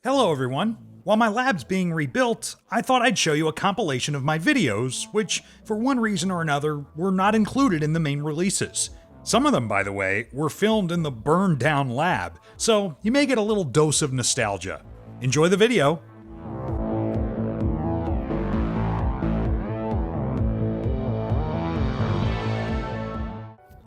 Hello everyone! While my lab's being rebuilt, I thought I'd show you a compilation of my videos, which, for one reason or another, were not included in the main releases. Some of them, by the way, were filmed in the burned down lab, so you may get a little dose of nostalgia. Enjoy the video!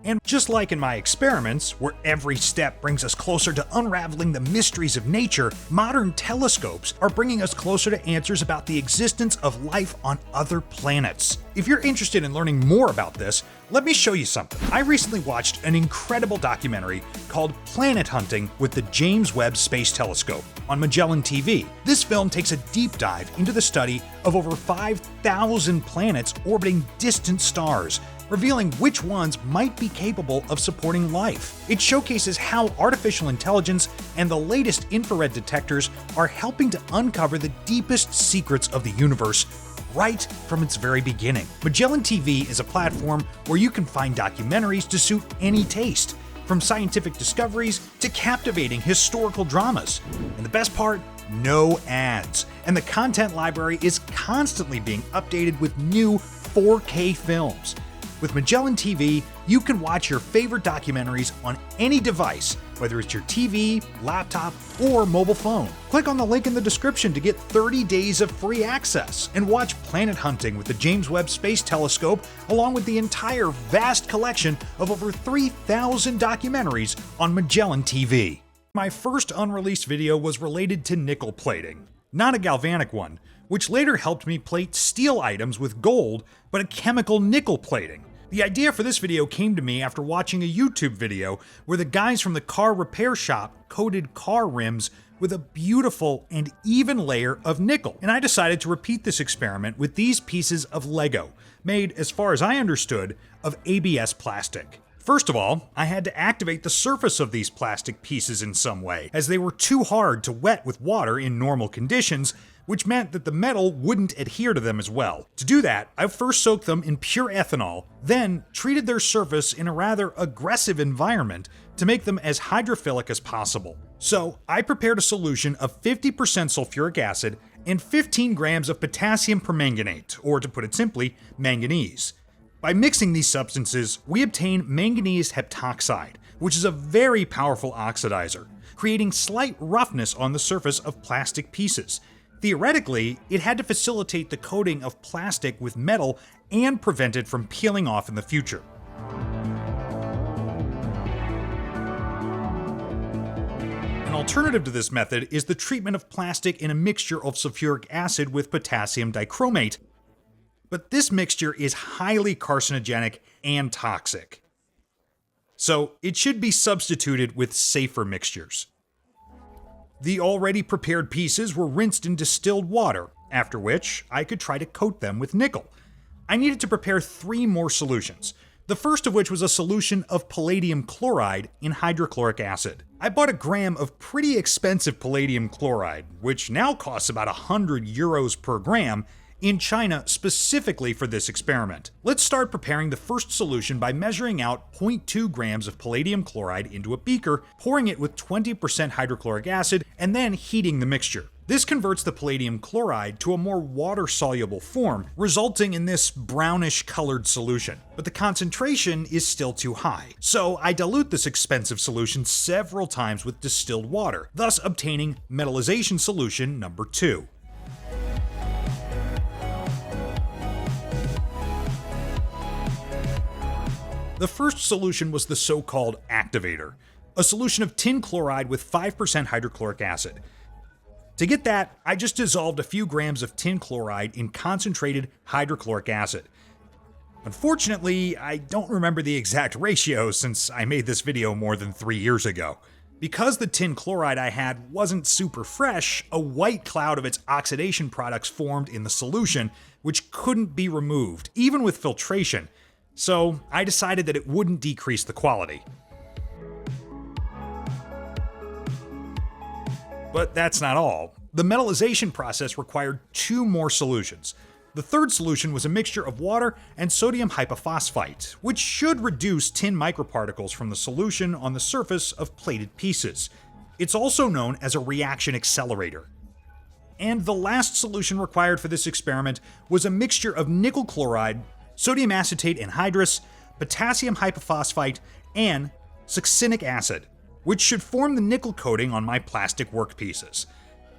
And just like in my experiments, where every step brings us closer to unraveling the mysteries of nature, modern telescopes are bringing us closer to answers about the existence of life on other planets. If you're interested in learning more about this, let me show you something. I recently watched an incredible documentary called Planet Hunting with the James Webb Space Telescope on Magellan TV. This film takes a deep dive into the study of over 5,000 planets orbiting distant stars, revealing which ones might be capable of supporting life. It showcases how artificial intelligence and the latest infrared detectors are helping to uncover the deepest secrets of the universe right from its very beginning. Magellan TV is a platform where you can find documentaries to suit any taste, from scientific discoveries to captivating historical dramas. And the best part? No ads. And the content library is constantly being updated with new 4K films. With Magellan TV, you can watch your favorite documentaries on any device, whether it's your TV, laptop, or mobile phone. Click on the link in the description to get 30 days of free access and watch Planet Hunting with the James Webb Space Telescope, along with the entire vast collection of over 3,000 documentaries on Magellan TV. My first unreleased video was related to nickel plating, not a galvanic one, which later helped me plate steel items with gold, but a chemical nickel plating. The idea for this video came to me after watching a YouTube video where the guys from the car repair shop coated car rims with a beautiful and even layer of nickel. And I decided to repeat this experiment with these pieces of Lego, made, as far as I understood, of ABS plastic. First of all, I had to activate the surface of these plastic pieces in some way, as they were too hard to wet with water in normal conditions, which meant that the metal wouldn't adhere to them as well. To do that, I first soaked them in pure ethanol, then treated their surface in a rather aggressive environment to make them as hydrophilic as possible. So I prepared a solution of 50% sulfuric acid and 15 grams of potassium permanganate, or to put it simply, manganese. By mixing these substances, we obtain manganese heptoxide, which is a very powerful oxidizer, creating slight roughness on the surface of plastic pieces. Theoretically, it had to facilitate the coating of plastic with metal and prevent it from peeling off in the future. An alternative to this method is the treatment of plastic in a mixture of sulfuric acid with potassium dichromate, but this mixture is highly carcinogenic and toxic. So it should be substituted with safer mixtures. The already prepared pieces were rinsed in distilled water, after which I could try to coat them with nickel. I needed to prepare 3 more solutions, the first of which was a solution of palladium chloride in hydrochloric acid. I bought a gram of pretty expensive palladium chloride, which now costs about €100 per gram, in China specifically for this experiment. Let's start preparing the first solution by measuring out 0.2 grams of palladium chloride into a beaker, pouring it with 20% hydrochloric acid, and then heating the mixture. This converts the palladium chloride to a more water-soluble form, resulting in this brownish-colored solution. But the concentration is still too high, so I dilute this expensive solution several times with distilled water, thus obtaining metallization solution number 2. The first solution was the so-called activator, a solution of tin chloride with 5% hydrochloric acid. To get that, I just dissolved a few grams of tin chloride in concentrated hydrochloric acid. Unfortunately, I don't remember the exact ratio since I made this video more than 3 years ago. Because the tin chloride I had wasn't super fresh, a white cloud of its oxidation products formed in the solution, which couldn't be removed, even with filtration. So I decided that it wouldn't decrease the quality. But that's not all. The metallization process required 2 more solutions. The third solution was a mixture of water and sodium hypophosphite, which should reduce tin microparticles from the solution on the surface of plated pieces. It's also known as a reaction accelerator. And the last solution required for this experiment was a mixture of nickel chloride, sodium acetate anhydrous, potassium hypophosphite, and succinic acid, which should form the nickel coating on my plastic workpieces.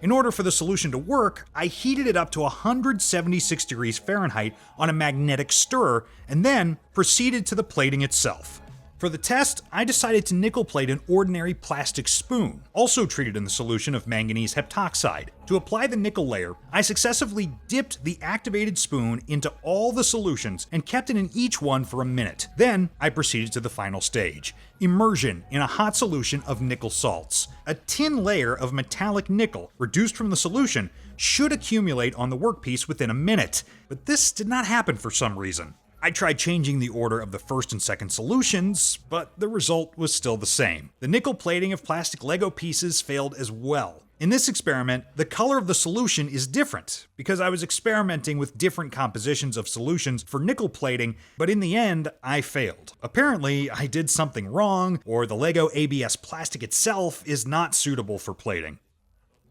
In order for the solution to work, I heated it up to 176 degrees Fahrenheit on a magnetic stirrer and then proceeded to the plating itself. For the test, I decided to nickel plate an ordinary plastic spoon, also treated in the solution of manganese heptoxide. To apply the nickel layer, I successively dipped the activated spoon into all the solutions and kept it in each one for a minute. Then, I proceeded to the final stage, immersion in a hot solution of nickel salts. A thin layer of metallic nickel, reduced from the solution, should accumulate on the workpiece within a minute, but this did not happen for some reason. I tried changing the order of the first and second solutions, but the result was still the same. The nickel plating of plastic Lego pieces failed as well. In this experiment, the color of the solution is different, because I was experimenting with different compositions of solutions for nickel plating, but in the end, I failed. Apparently, I did something wrong, or the Lego ABS plastic itself is not suitable for plating.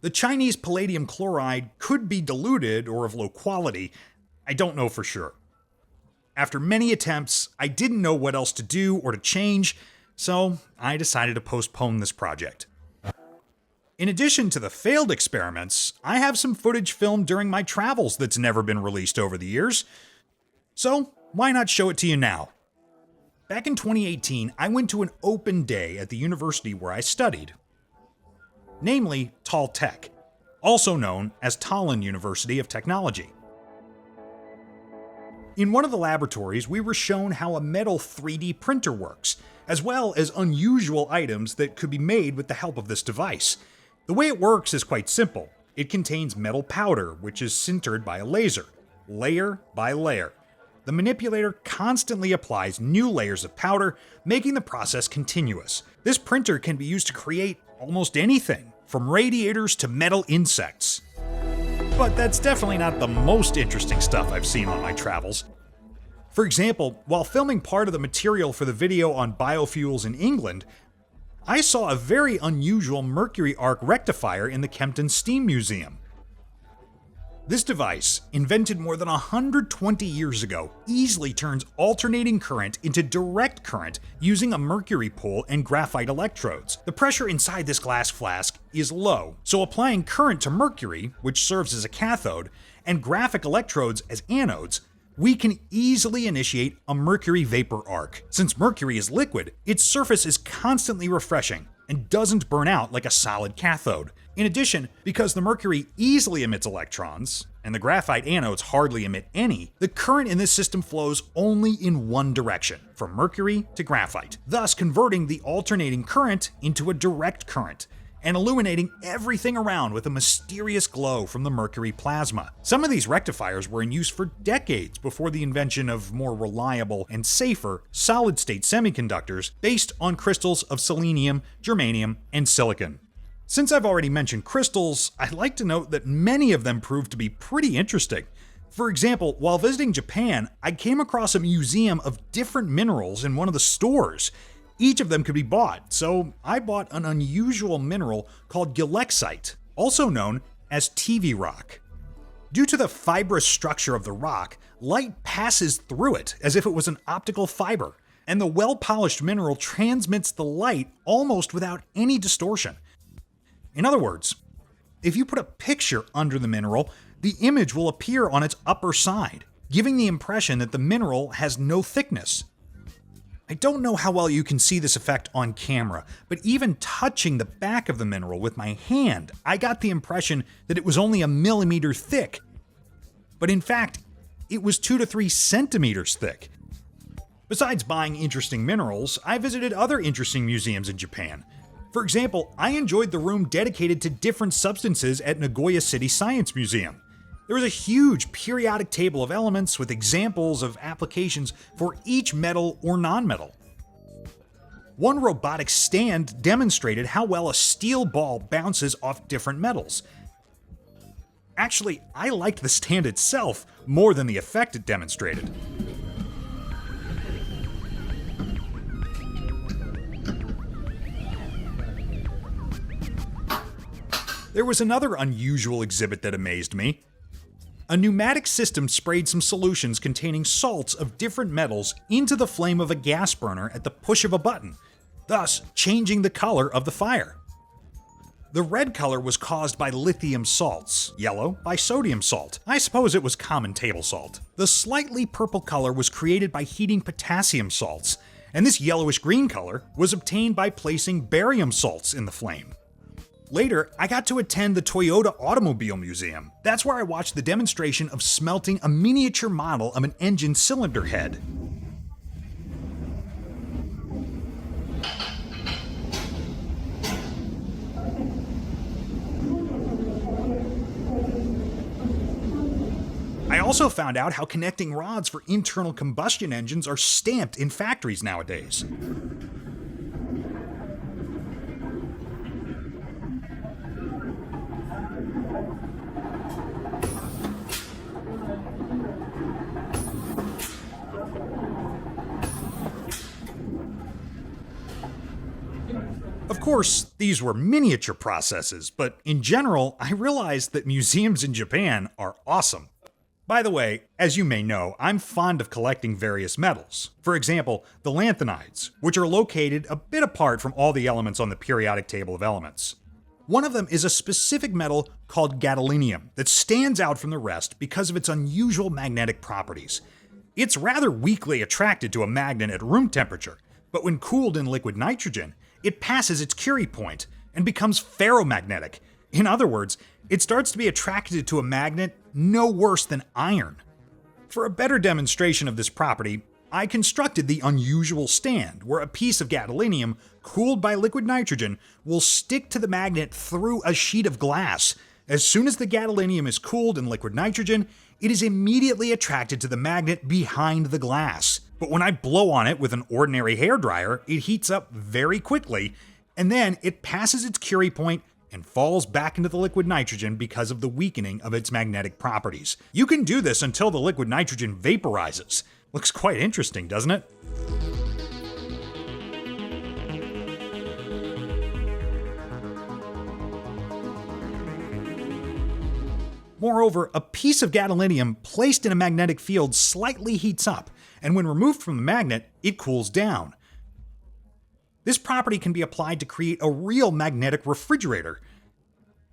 The Chinese palladium chloride could be diluted or of low quality. I don't know for sure. After many attempts, I didn't know what else to do or to change, so I decided to postpone this project. In addition to the failed experiments, I have some footage filmed during my travels that's never been released over the years. So, why not show it to you now? Back in 2018, I went to an open day at the university where I studied, namely Tall Tech, also known as Tallinn University of Technology. In one of the laboratories, we were shown how a metal 3D printer works, as well as unusual items that could be made with the help of this device. The way it works is quite simple. It contains metal powder, which is sintered by a laser, layer by layer. The manipulator constantly applies new layers of powder, making the process continuous. This printer can be used to create almost anything, from radiators to metal insects. But that's definitely not the most interesting stuff I've seen on my travels. For example, while filming part of the material for the video on biofuels in England, I saw a very unusual mercury arc rectifier in the Kempton Steam Museum. This device, invented more than 120 years ago, easily turns alternating current into direct current using a mercury pool and graphite electrodes. The pressure inside this glass flask is low, so applying current to mercury, which serves as a cathode, and graphic electrodes as anodes, we can easily initiate a mercury vapor arc. Since mercury is liquid, its surface is constantly refreshing and doesn't burn out like a solid cathode. In addition, because the mercury easily emits electrons, and the graphite anodes hardly emit any, the current in this system flows only in one direction, from mercury to graphite, thus converting the alternating current into a direct current, and illuminating everything around with a mysterious glow from the mercury plasma. Some of these rectifiers were in use for decades before the invention of more reliable and safer solid-state semiconductors based on crystals of selenium, germanium, and silicon. Since I've already mentioned crystals, I'd like to note that many of them proved to be pretty interesting. For example, while visiting Japan, I came across a museum of different minerals in one of the stores. Each of them could be bought, so I bought an unusual mineral called gilexite, also known as TV rock. Due to the fibrous structure of the rock, light passes through it as if it was an optical fiber, and the well-polished mineral transmits the light almost without any distortion. In other words, if you put a picture under the mineral, the image will appear on its upper side, giving the impression that the mineral has no thickness. I don't know how well you can see this effect on camera, but even touching the back of the mineral with my hand, I got the impression that it was only a millimeter thick. But in fact, it was 2 to 3 centimeters thick. Besides buying interesting minerals, I visited other interesting museums in Japan. For example, I enjoyed the room dedicated to different substances at Nagoya City Science Museum. There was a huge periodic table of elements with examples of applications for each metal or nonmetal. One robotic stand demonstrated how well a steel ball bounces off different metals. Actually, I liked the stand itself more than the effect it demonstrated. There was another unusual exhibit that amazed me. A pneumatic system sprayed some solutions containing salts of different metals into the flame of a gas burner at the push of a button, thus changing the color of the fire. The red color was caused by lithium salts, yellow by sodium salt. I suppose it was common table salt. The slightly purple color was created by heating potassium salts, and this yellowish-green color was obtained by placing barium salts in the flame. Later, I got to attend the Toyota Automobile Museum. That's where I watched the demonstration of smelting a miniature model of an engine cylinder head. I also found out how connecting rods for internal combustion engines are stamped in factories nowadays. Of course, these were miniature processes, but in general, I realized that museums in Japan are awesome. By the way, as you may know, I'm fond of collecting various metals. For example, the lanthanides, which are located a bit apart from all the elements on the periodic table of elements. One of them is a specific metal called gadolinium that stands out from the rest because of its unusual magnetic properties. It's rather weakly attracted to a magnet at room temperature, but when cooled in liquid nitrogen, it passes its Curie point and becomes ferromagnetic. In other words, it starts to be attracted to a magnet no worse than iron. For a better demonstration of this property, I constructed the unusual stand, where a piece of gadolinium, cooled by liquid nitrogen, will stick to the magnet through a sheet of glass. As soon as the gadolinium is cooled in liquid nitrogen, it is immediately attracted to the magnet behind the glass. But when I blow on it with an ordinary hairdryer, it heats up very quickly, and then it passes its Curie point and falls back into the liquid nitrogen because of the weakening of its magnetic properties. You can do this until the liquid nitrogen vaporizes. Looks quite interesting, doesn't it? Moreover, a piece of gadolinium placed in a magnetic field slightly heats up, and when removed from the magnet, it cools down. This property can be applied to create a real magnetic refrigerator.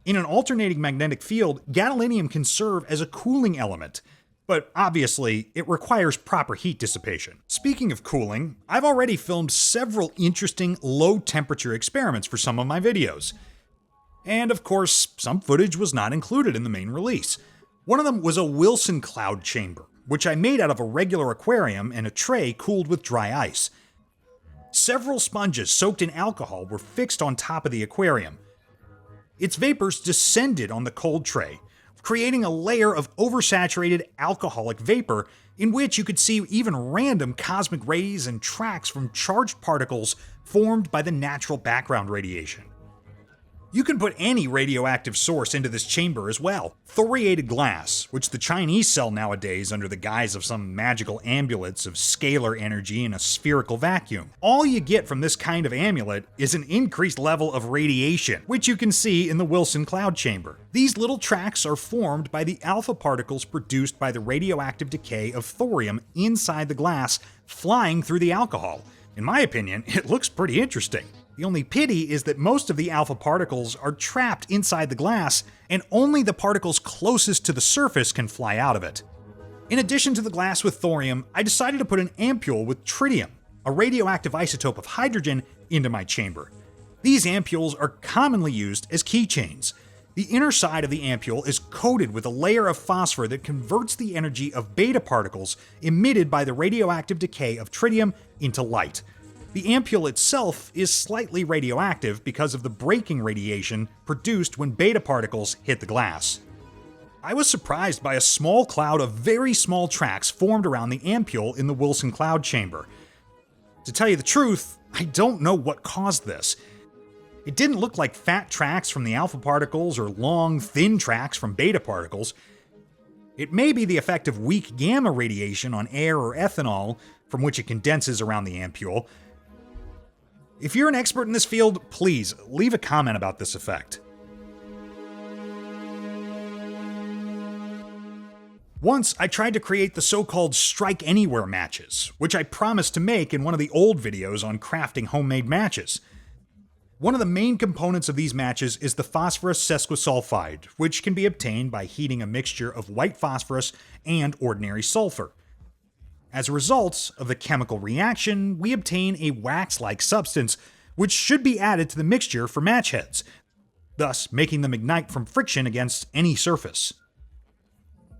In an alternating magnetic field, gadolinium can serve as a cooling element, but obviously, it requires proper heat dissipation. Speaking of cooling, I've already filmed several interesting low-temperature experiments for some of my videos. And of course, some footage was not included in the main release. One of them was a Wilson cloud chamber, which I made out of a regular aquarium and a tray cooled with dry ice. Several sponges soaked in alcohol were fixed on top of the aquarium. Its vapors descended on the cold tray, creating a layer of oversaturated alcoholic vapor in which you could see even random cosmic rays and tracks from charged particles formed by the natural background radiation. You can put any radioactive source into this chamber as well. Thoriated glass, which the Chinese sell nowadays under the guise of some magical amulets of scalar energy in a spherical vacuum. All you get from this kind of amulet is an increased level of radiation, which you can see in the Wilson cloud chamber. These little tracks are formed by the alpha particles produced by the radioactive decay of thorium inside the glass flying through the alcohol. In my opinion, it looks pretty interesting. The only pity is that most of the alpha particles are trapped inside the glass, and only the particles closest to the surface can fly out of it. In addition to the glass with thorium, I decided to put an ampule with tritium, a radioactive isotope of hydrogen, into my chamber. These ampules are commonly used as keychains. The inner side of the ampule is coated with a layer of phosphor that converts the energy of beta particles emitted by the radioactive decay of tritium into light. The ampule itself is slightly radioactive because of the breaking radiation produced when beta particles hit the glass. I was surprised by a small cloud of very small tracks formed around the ampule in the Wilson cloud chamber. To tell you the truth, I don't know what caused this. It didn't look like fat tracks from the alpha particles or long, thin tracks from beta particles. It may be the effect of weak gamma radiation on air or ethanol, from which it condenses around the ampule. If you're an expert in this field, please leave a comment about this effect. Once, I tried to create the so-called strike anywhere matches, which I promised to make in one of the old videos on crafting homemade matches. One of the main components of these matches is the phosphorus sesquisulfide, which can be obtained by heating a mixture of white phosphorus and ordinary sulfur. As a result of the chemical reaction, we obtain a wax-like substance, which should be added to the mixture for match heads, thus making them ignite from friction against any surface.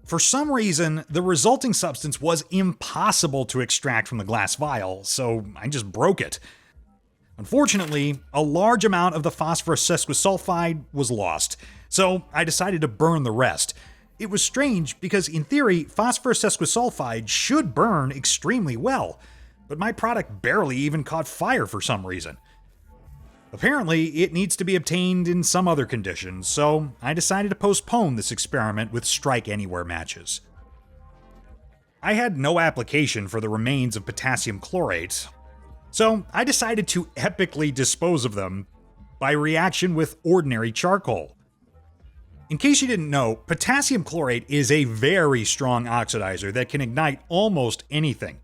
For some reason, the resulting substance was impossible to extract from the glass vial, so I just broke it. Unfortunately, a large amount of the phosphorus sesquisulfide was lost, so I decided to burn the rest. It was strange because, in theory, phosphorus sesquisulfide should burn extremely well, but my product barely even caught fire for some reason. Apparently, it needs to be obtained in some other conditions, so I decided to postpone this experiment with strike anywhere matches. I had no application for the remains of potassium chlorate, so I decided to epically dispose of them by reaction with ordinary charcoal. In case you didn't know, potassium chlorate is a very strong oxidizer that can ignite almost anything,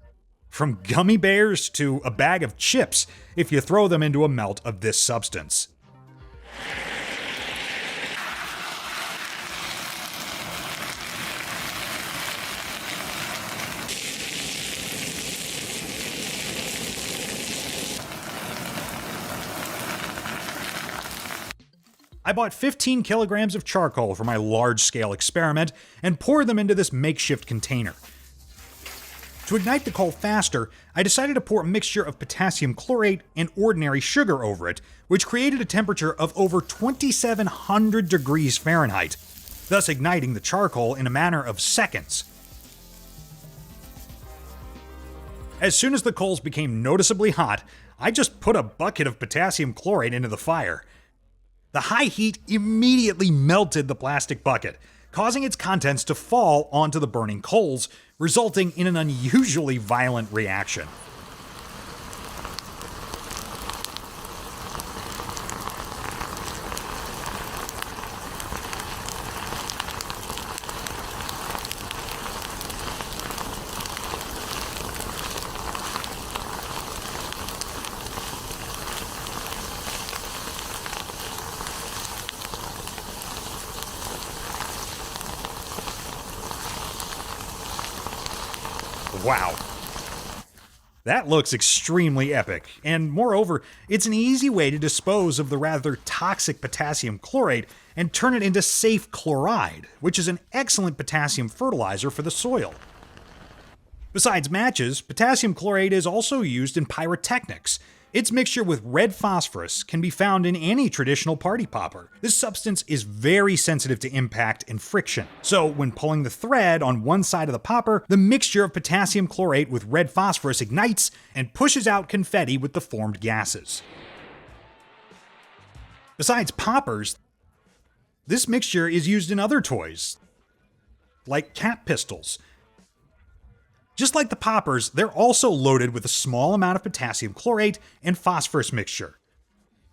from gummy bears to a bag of chips if you throw them into a melt of this substance. I bought 15 kilograms of charcoal for my large-scale experiment and poured them into this makeshift container. To ignite the coal faster, I decided to pour a mixture of potassium chlorate and ordinary sugar over it, which created a temperature of over 2,700 degrees Fahrenheit, thus igniting the charcoal in a matter of seconds. As soon as the coals became noticeably hot, I just put a bucket of potassium chlorate into the fire. The high heat immediately melted the plastic bucket, causing its contents to fall onto the burning coals, resulting in an unusually violent reaction. Wow. That looks extremely epic, and moreover, it's an easy way to dispose of the rather toxic potassium chlorate and turn it into safe chloride, which is an excellent potassium fertilizer for the soil. Besides matches, potassium chlorate is also used in pyrotechnics. Its mixture with red phosphorus can be found in any traditional party popper. This substance is very sensitive to impact and friction, so when pulling the thread on one side of the popper, the mixture of potassium chlorate with red phosphorus ignites and pushes out confetti with the formed gases. Besides poppers, this mixture is used in other toys, like cap pistols. Just like the poppers, they're also loaded with a small amount of potassium chlorate and phosphorus mixture,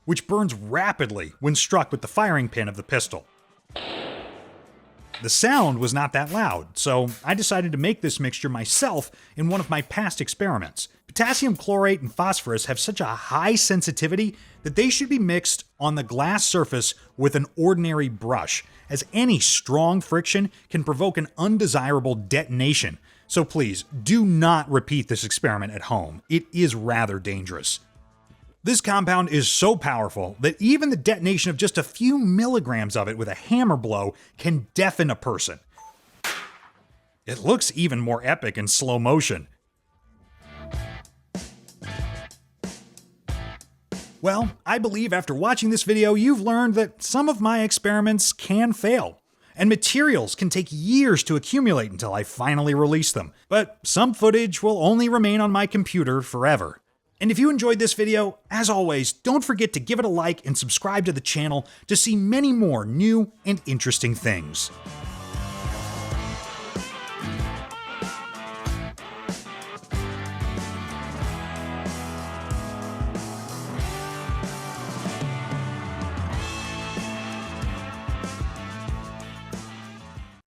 which burns rapidly when struck with the firing pin of the pistol. The sound was not that loud, so I decided to make this mixture myself in one of my past experiments. Potassium chlorate and phosphorus have such a high sensitivity that they should be mixed on the glass surface with an ordinary brush, as any strong friction can provoke an undesirable detonation. So please, do not repeat this experiment at home. It is rather dangerous. This compound is so powerful that even the detonation of just a few milligrams of it with a hammer blow can deafen a person. It looks even more epic in slow motion. Well, I believe after watching this video, you've learned that some of my experiments can fail. And materials can take years to accumulate until I finally release them. But some footage will only remain on my computer forever. And if you enjoyed this video, as always, don't forget to give it a like and subscribe to the channel to see many more new and interesting things.